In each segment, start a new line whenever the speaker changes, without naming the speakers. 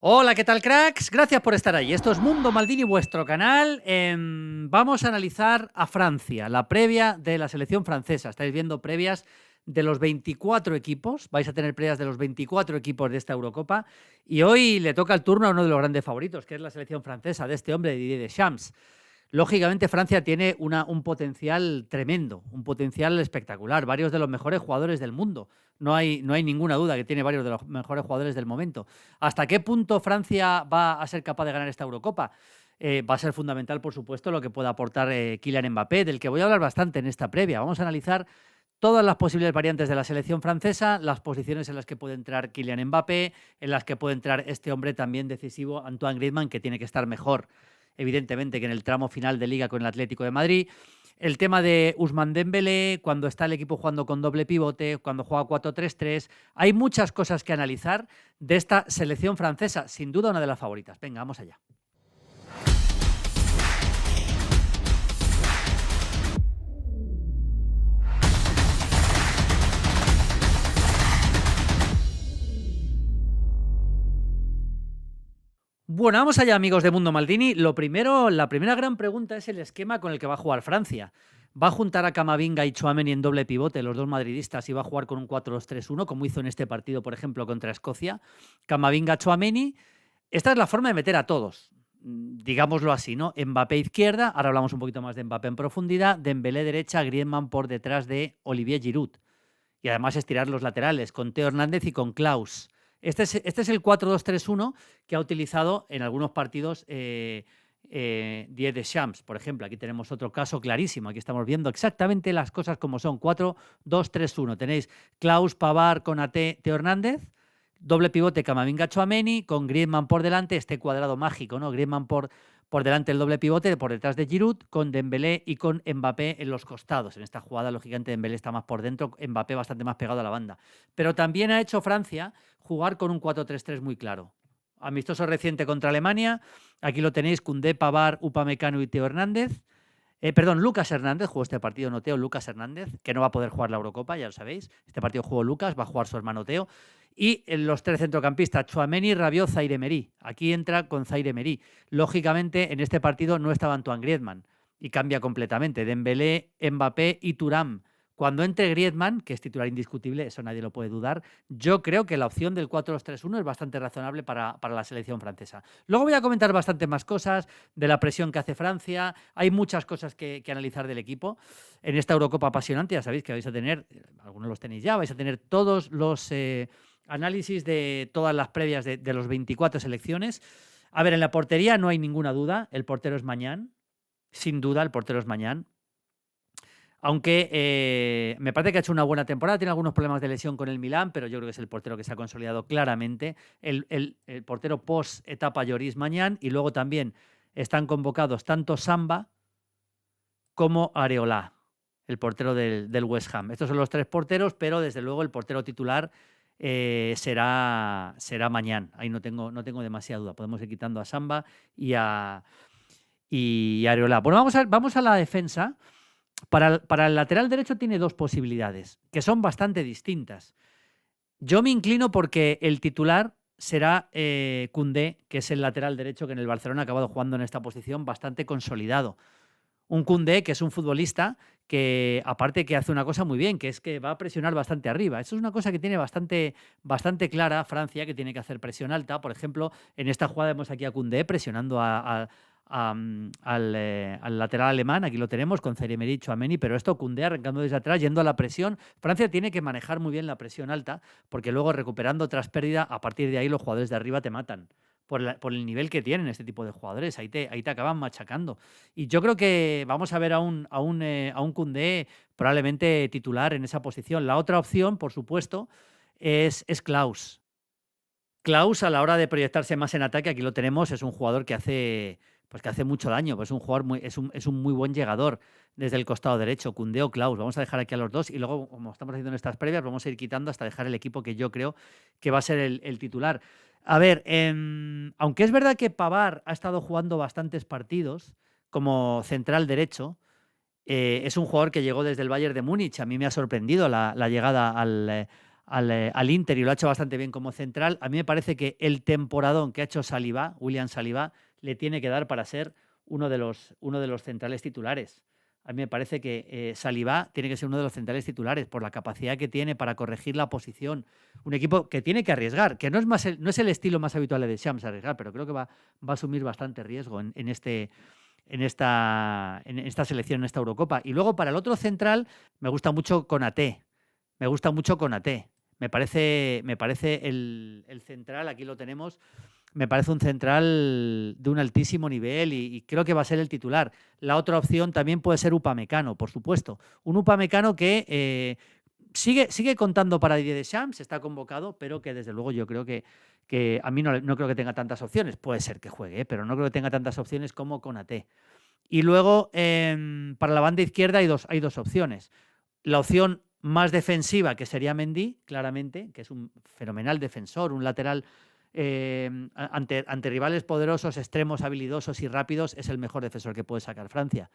Hola, ¿qué tal, cracks? Gracias por estar ahí. Esto es Mundo Maldini, vuestro canal. Vamos a analizar a Francia, la previa de la selección francesa. Estáis viendo previas de los 24 equipos. Vais a tener previas de los 24 equipos de esta Eurocopa. Y hoy le toca el turno a uno de los grandes favoritos, que es la selección francesa, de este hombre, Didier Deschamps. Lógicamente, Francia tiene un potencial tremendo, un potencial espectacular, varios de los mejores jugadores del mundo. No hay ninguna duda que tiene varios de los mejores jugadores del momento. ¿Hasta qué punto Francia va a ser capaz de ganar esta Eurocopa? Va a ser fundamental, por supuesto, lo que pueda aportar Kylian Mbappé, del que voy a hablar bastante en esta previa. Vamos a analizar todas las posibles variantes de la selección francesa, las posiciones en las que puede entrar Kylian Mbappé, en las que puede entrar este hombre también decisivo, Antoine Griezmann, que tiene que estar mejor, evidentemente, que en el tramo final de Liga con el Atlético de Madrid. El tema de Ousmane Dembélé, cuando está el equipo jugando con doble pivote, cuando juega 4-3-3. Hay muchas cosas que analizar de esta selección francesa, sin duda una de las favoritas. Venga, vamos allá. Bueno, vamos allá, amigos de Mundo Maldini. La primera gran pregunta es el esquema con el que va a jugar Francia. ¿Va a juntar a Camavinga y Tchouaméni en doble pivote, los dos madridistas, y va a jugar con un 4-2-3-1, como hizo en este partido, por ejemplo, contra Escocia? Camavinga, Tchouaméni. Esta es la forma de meter a todos, digámoslo así, ¿no? Mbappé izquierda, ahora hablamos un poquito más de Mbappé en profundidad, Dembélé derecha, Griezmann por detrás de Olivier Giroud. Y además estirar los laterales con Theo Hernández y con Klaus. Este es el 4-2-3-1 que ha utilizado en algunos partidos Didier Deschamps, por ejemplo. Aquí tenemos otro caso clarísimo. Aquí estamos viendo exactamente las cosas como son. 4-2-3-1. Tenéis Klaus, Pavard, Konaté, Theo Hernández. Doble pivote Camavinga, Tchouaméni, con Griezmann por delante, este cuadrado mágico, ¿no? Griezmann por delante el doble pivote, por detrás de Giroud, con Dembélé y con Mbappé en los costados. En esta jugada, lógicamente, Dembélé está más por dentro, Mbappé bastante más pegado a la banda. Pero también ha hecho Francia jugar con un 4-3-3 muy claro. Amistoso reciente contra Alemania, aquí lo tenéis, Koundé, Pavard, Upamecano y Theo Hernández. Lucas Hernández jugó este partido, no Teo, Lucas Hernández, que no va a poder jugar la Eurocopa, ya lo sabéis. Este partido jugó Lucas, va a jugar su hermano Teo. Y en los tres centrocampistas, Tchouaméni, Rabiot, Zaire Emery. Aquí entra con Zaire Emery. Lógicamente, en este partido no estaba Antoine Griezmann y cambia completamente. Dembélé, Mbappé y Thuram. Cuando entre Griezmann, que es titular indiscutible, eso nadie lo puede dudar, yo creo que la opción del 4-2-3-1 es bastante razonable para la selección francesa. Luego voy a comentar bastante más cosas de la presión que hace Francia. Hay muchas cosas que analizar del equipo. En esta Eurocopa apasionante, ya sabéis que vais a tener, algunos los tenéis ya, vais a tener todos los análisis de todas las previas de los 24 selecciones. A ver, en la portería no hay ninguna duda, el portero es Mañán. Sin duda, el portero es Mañán. Aunque me parece que ha hecho una buena temporada, tiene algunos problemas de lesión con el Milán, pero yo creo que es el portero que se ha consolidado claramente. El portero post-etapa Lloris Mañán, y luego también están convocados tanto Samba como Areola, el portero del West Ham. Estos son los tres porteros, pero desde luego el portero titular será Mañán. Ahí no tengo demasiada duda. Podemos ir quitando a Samba y a Areola. Bueno, vamos a la defensa. Para el lateral derecho tiene dos posibilidades, que son bastante distintas. Yo me inclino porque el titular será Koundé, que es el lateral derecho que en el Barcelona ha acabado jugando en esta posición bastante consolidado. Un Koundé que es un futbolista que, aparte, que hace una cosa muy bien, que es que va a presionar bastante arriba. Eso es una cosa que tiene bastante clara Francia, que tiene que hacer presión alta. Por ejemplo, en esta jugada vemos aquí a Koundé presionando al lateral alemán. Aquí lo tenemos con Zaire Emery, Tchouaméni, pero esto Koundé arrancando desde atrás, yendo a la presión. Francia tiene que manejar muy bien la presión alta, porque luego, recuperando tras pérdida, a partir de ahí los jugadores de arriba te matan por el nivel que tienen este tipo de jugadores. Ahí te acaban machacando. Y yo creo que vamos a ver a un Koundé probablemente titular en esa posición. La otra opción, por supuesto, es Klaus. Klaus, a la hora de proyectarse más en ataque, aquí lo tenemos, es un jugador que hace mucho daño, pues es un muy buen llegador desde el costado derecho, Koundé o Klaus. Vamos a dejar aquí a los dos y luego, como estamos haciendo en estas previas, vamos a ir quitando hasta dejar el equipo que yo creo que va a ser el titular. A ver, aunque es verdad que Pavard ha estado jugando bastantes partidos como central derecho, es un jugador que llegó desde el Bayern de Múnich. A mí me ha sorprendido la llegada al Inter y lo ha hecho bastante bien como central. A mí me parece que el temporadón que ha hecho William Saliba, le tiene que dar para ser uno de los centrales titulares. A mí me parece que Saliba tiene que ser uno de los centrales titulares por la capacidad que tiene para corregir la posición. Un equipo que tiene que arriesgar, que no es el estilo más habitual de Deschamps arriesgar, pero creo que va a asumir bastante riesgo en esta selección, en esta Eurocopa. Y luego para el otro central me gusta mucho Konaté. Me gusta mucho Konaté. Me parece el central, aquí lo tenemos, me parece un central de un altísimo nivel y creo que va a ser el titular. La otra opción también puede ser Upamecano, por supuesto. Un Upamecano que sigue contando para Didier Deschamps, está convocado, pero que desde luego yo creo que a mí no creo que tenga tantas opciones. Puede ser que juegue, pero no creo que tenga tantas opciones como Konaté. Y luego, para la banda izquierda hay dos opciones. La opción más defensiva, que sería Mendy, claramente, que es un fenomenal defensor, un lateral ante rivales poderosos, extremos, habilidosos y rápidos, es el mejor defensor que puede sacar Francia.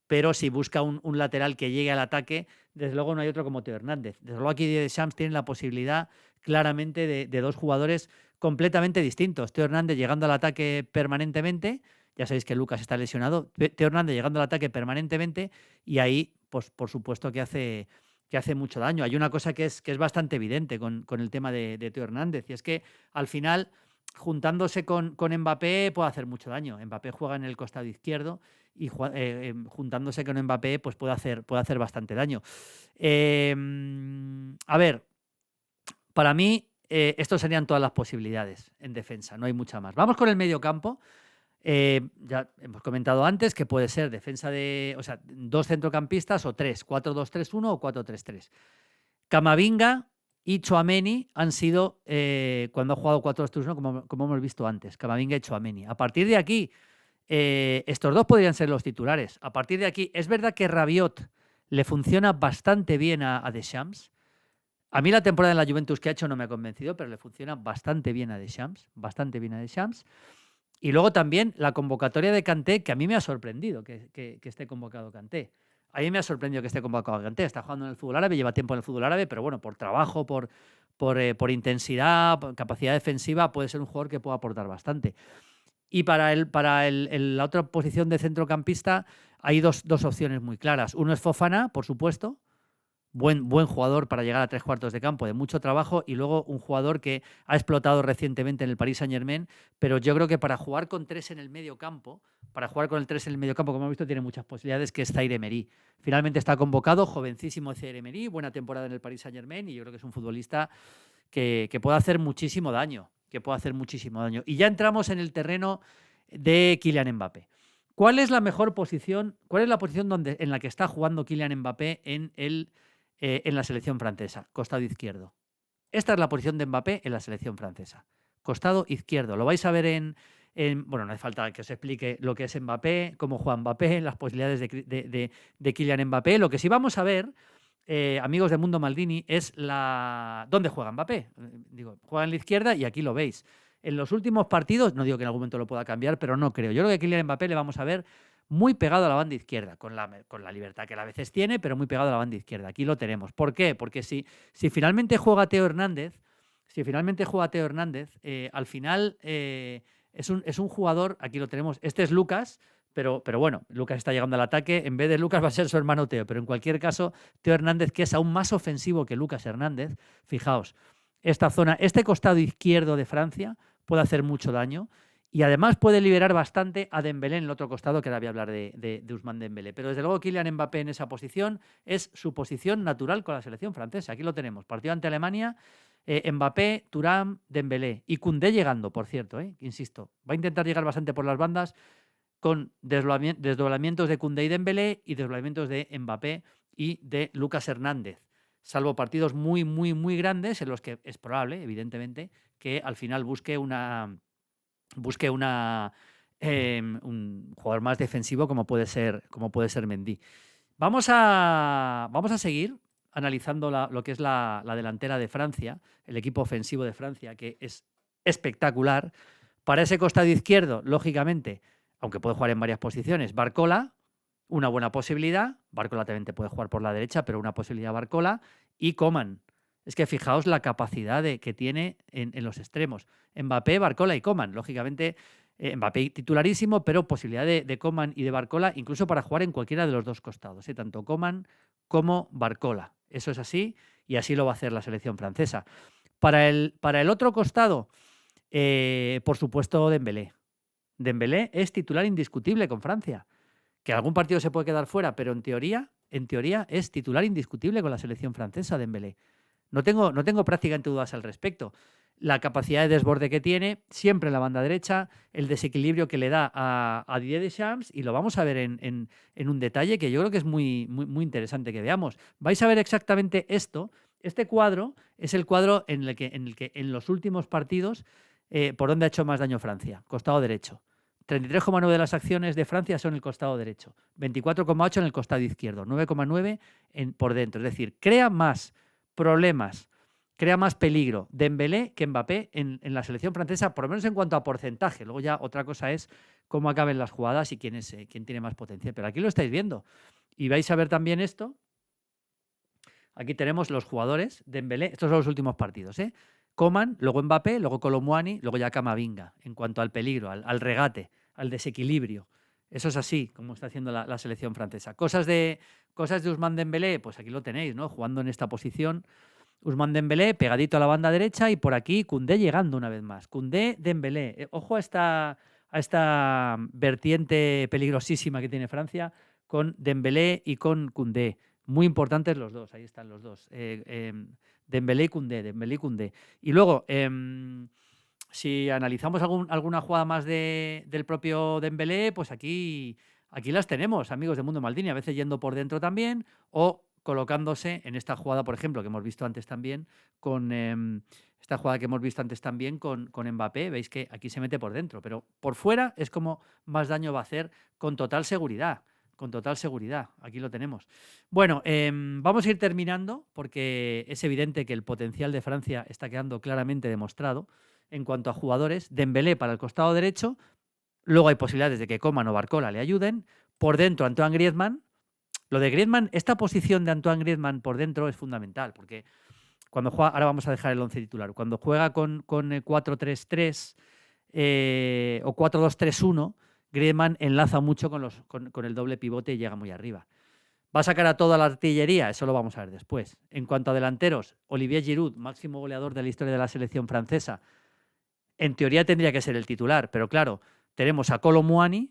Pero si busca un lateral que llegue al ataque, desde luego no hay otro como Teo Hernández. Desde luego aquí Deschamps tiene la posibilidad claramente de dos jugadores completamente distintos. Teo Hernández llegando al ataque permanentemente, ya sabéis que Lucas está lesionado, Teo Hernández llegando al ataque permanentemente y ahí, pues por supuesto que hace mucho daño. Hay una cosa que es bastante evidente con el tema de Teo Hernández y es que al final, juntándose con Mbappé, puede hacer mucho daño. Mbappé juega en el costado izquierdo y juntándose con Mbappé pues puede hacer bastante daño. A ver, para mí estos serían todas las posibilidades en defensa, no hay mucha más. Vamos con el medio campo. Ya hemos comentado antes que puede ser defensa dos centrocampistas o tres, 4-2-3-1 o 4-3-3. Camavinga y Tchouaméni han sido, cuando ha jugado 4-2-3-1, como hemos visto antes, Camavinga y Tchouaméni. A partir de aquí, estos dos podrían ser los titulares. A partir de aquí, es verdad que Rabiot le funciona bastante bien a Deschamps. A mí la temporada en la Juventus que ha hecho no me ha convencido, pero le funciona bastante bien a Deschamps, Y luego también la convocatoria de Kanté, que a mí me ha sorprendido que esté convocado Kanté. A mí me ha sorprendido que esté convocado Kanté. Está jugando en el fútbol árabe, lleva tiempo en el fútbol árabe, pero bueno, por trabajo, por intensidad, por capacidad defensiva, puede ser un jugador que pueda aportar bastante. Y para la otra posición de centrocampista hay dos opciones muy claras. Uno es Fofana, por supuesto, buen jugador para llegar a 3/4 de campo, de mucho trabajo, y luego un jugador que ha explotado recientemente en el Paris Saint-Germain, pero yo creo que para jugar con el 3 en el medio campo, como hemos visto, tiene muchas posibilidades, que es Zaïre Emery. Finalmente está convocado, jovencísimo Zaïre Emery, buena temporada en el Paris Saint-Germain, y yo creo que es un futbolista que puede hacer muchísimo daño, Y ya entramos en el terreno de Kylian Mbappé. ¿Cuál es la mejor posición? ¿Cuál es la posición en la que está jugando Kylian Mbappé en la selección francesa? Costado izquierdo. Esta es la posición de Mbappé en la selección francesa. Costado izquierdo. Lo vais a ver bueno, no hace falta que os explique lo que es Mbappé, cómo juega Mbappé, las posibilidades de Kylian Mbappé. Lo que sí vamos a ver, amigos de Mundo Maldini, es dónde juega Mbappé. Juega en la izquierda y aquí lo veis. En los últimos partidos, no digo que en algún momento lo pueda cambiar, pero no creo. Yo creo que Kylian Mbappé le vamos a ver muy pegado a la banda izquierda, con la libertad que a veces tiene, pero muy pegado a la banda izquierda. Aquí lo tenemos. ¿Por qué? Porque si finalmente juega Teo Hernández, al final es un jugador, aquí lo tenemos, este es Lucas, pero bueno, Lucas está llegando al ataque, en vez de Lucas va a ser su hermano Teo, pero en cualquier caso, Teo Hernández, que es aún más ofensivo que Lucas Hernández, fijaos, esta zona, este costado izquierdo de Francia puede hacer mucho daño. Y además puede liberar bastante a Dembélé en el otro costado, que ahora voy a hablar de Ousmane Dembélé. Pero desde luego Kylian Mbappé en esa posición es su posición natural con la selección francesa. Aquí lo tenemos. Partido ante Alemania, Mbappé, Thuram, Dembélé. Y Koundé llegando, por cierto, insisto. Va a intentar llegar bastante por las bandas con desdoblamientos de Koundé y Dembélé y desdoblamientos de Mbappé y de Lucas Hernández. Salvo partidos muy, muy, muy grandes en los que es probable, evidentemente, que al final busque un jugador más defensivo como puede ser Mendy. Vamos a seguir analizando lo que es la delantera de Francia, el equipo ofensivo de Francia, que es espectacular. Para ese costado izquierdo, lógicamente, aunque puede jugar en varias posiciones, Barcola, una buena posibilidad. Barcola también te puede jugar por la derecha, pero una posibilidad Barcola. Y Coman. es que fijaos la capacidad que tiene en los extremos. Mbappé, Barcola y Coman. Lógicamente, Mbappé titularísimo, pero posibilidad de Coman y de Barcola, incluso para jugar en cualquiera de los dos costados, tanto Coman como Barcola. Eso es así y así lo va a hacer la selección francesa. Para el otro costado, por supuesto, Dembélé. Dembélé es titular indiscutible con Francia. Que algún partido se puede quedar fuera, pero en teoría es titular indiscutible con la selección francesa, Dembélé. No tengo prácticamente dudas al respecto. La capacidad de desborde que tiene, siempre en la banda derecha, el desequilibrio que le da a Didier Deschamps, y lo vamos a ver en un detalle que yo creo que es muy, muy, muy interesante que veamos. Vais a ver exactamente esto. Este cuadro es el cuadro en el que en los últimos partidos, por donde ha hecho más daño Francia, costado derecho. 33,9 de las acciones de Francia son en el costado derecho, 24,8 en el costado izquierdo, 9,9 por dentro. Es decir, crea más problemas, crea más peligro Dembélé que Mbappé en la selección francesa, por lo menos en cuanto a porcentaje. Luego ya otra cosa es cómo acaben las jugadas y quién tiene más potencia. Pero aquí lo estáis viendo. Y vais a ver también esto. Aquí tenemos los jugadores, Dembélé, estos son los últimos partidos, Coman, luego Mbappé, luego Kolo Muani, luego ya Camavinga, en cuanto al peligro, al regate, al desequilibrio. Eso es así, como está haciendo la selección francesa. Cosas de Ousmane Dembélé, pues aquí lo tenéis, ¿no? Jugando en esta posición. Ousmane Dembélé pegadito a la banda derecha y por aquí Koundé llegando una vez más. Koundé, Dembélé. Ojo a esta vertiente peligrosísima que tiene Francia con Dembélé y con Koundé. Muy importantes los dos, ahí están los dos. Dembélé y Koundé. Y luego, si analizamos alguna jugada más del propio Dembélé, pues aquí las tenemos, amigos de Mundo Maldini, a veces yendo por dentro también o colocándose en esta jugada, por ejemplo, que hemos visto antes también con con Mbappé. Veis que aquí se mete por dentro, pero por fuera es como más daño va a hacer con total seguridad. Con total seguridad, aquí lo tenemos. Bueno, vamos a ir terminando porque es evidente que el potencial de Francia está quedando claramente demostrado en cuanto a jugadores. Dembélé para el costado derecho, luego hay posibilidades de que Coman o Barcola le ayuden. Por dentro, Antoine Griezmann. Lo de Griezmann, esta posición de Antoine Griezmann por dentro es fundamental porque cuando juega, ahora vamos a dejar el 11 titular, cuando juega con 4-3-3 o 4-2-3-1, Griezmann enlaza mucho con el doble pivote y llega muy arriba. ¿Va a sacar a toda la artillería? Eso lo vamos a ver después. En cuanto a delanteros, Olivier Giroud, máximo goleador de la historia de la selección francesa, en teoría tendría que ser el titular, pero claro, tenemos a Kolo Muani,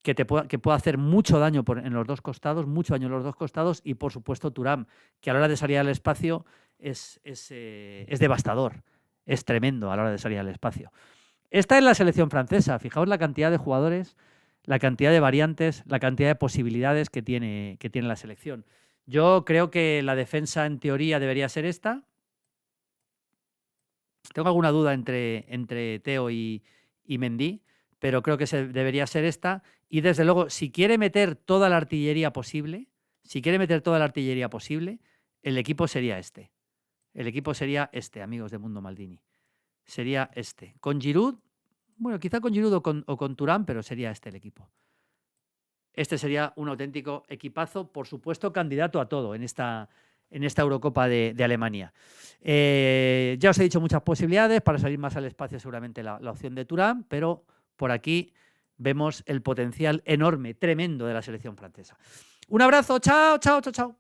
que puede hacer mucho daño en los dos costados, y por supuesto Thuram, que a la hora de salir al espacio es devastador, es tremendo a la hora de salir al espacio. Esta es la selección francesa. Fijaos la cantidad de jugadores, la cantidad de variantes, la cantidad de posibilidades que tiene la selección. Yo creo que la defensa en teoría debería ser esta. Tengo alguna duda entre Theo y Mendy, pero creo que debería ser esta. Y desde luego, si quiere meter toda la artillería posible, el equipo sería este. El equipo sería este, amigos de Mundo Maldini. Sería este. Con Giroud, bueno, quizá con Giroud o con Thuram, pero sería este el equipo. Este sería un auténtico equipazo, por supuesto, candidato a todo en esta Eurocopa de Alemania. Ya os he dicho muchas posibilidades. Para salir más al espacio seguramente la opción de Thuram, pero por aquí vemos el potencial enorme, tremendo de la selección francesa. Un abrazo, chao, chao, chao, chao.